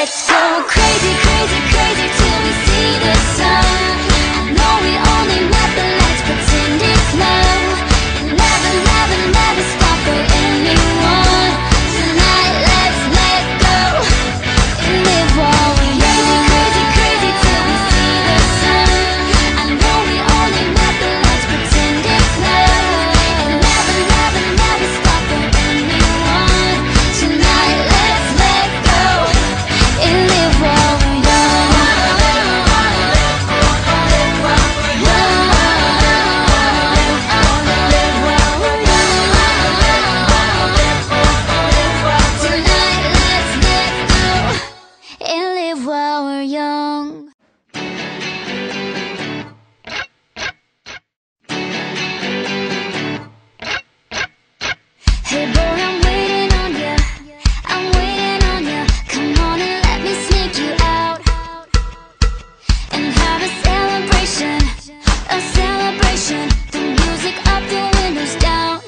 Let's go crazy, crazy, crazy till we see the sun. I know we only met, but let's pretend it's love. And never, never, never stop for anyone. Tonight let's let go and live while we're young. Crazy, crazy, crazy till we see the sun. I know we only met, but let's pretend it's love. And never, never, never stop for anyone. Tonight let's let go and live while we're young. Live while we're young. Live while we're young. Tonight let's let go and live while we're young. Hey boy, I'm waiting on ya. I'm waiting on ya. Come on and let me sneak you out and have a celebration, a celebration. The music up, the windows down.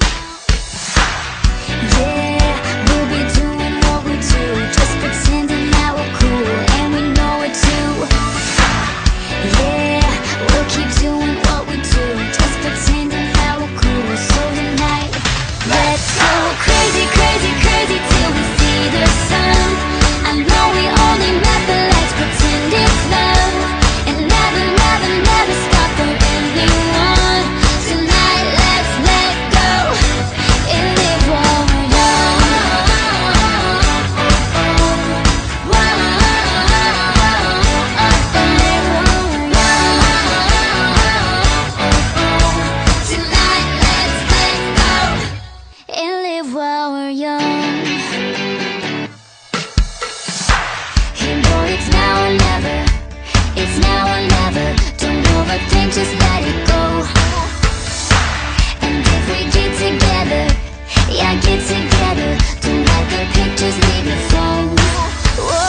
Yeah, we'll be doing what we do, just pretending that we're cool and we know it too. Yeah, we'll keep doing what we do, just pretending that we're cool. So tonight, let's go crazy, crazy, crazy till we see the sun. I know we only met, but let's pretend it's love. And never, never, never stop for anyone. Tonight let's let go and live while we're young. Tonight let's let go and live while we're young. Hey boy, it's now or never. It's now or never. Don't overthink, just let it go. And if we get together, yeah, get together. Don't let the pictures leave your phone. Whoa.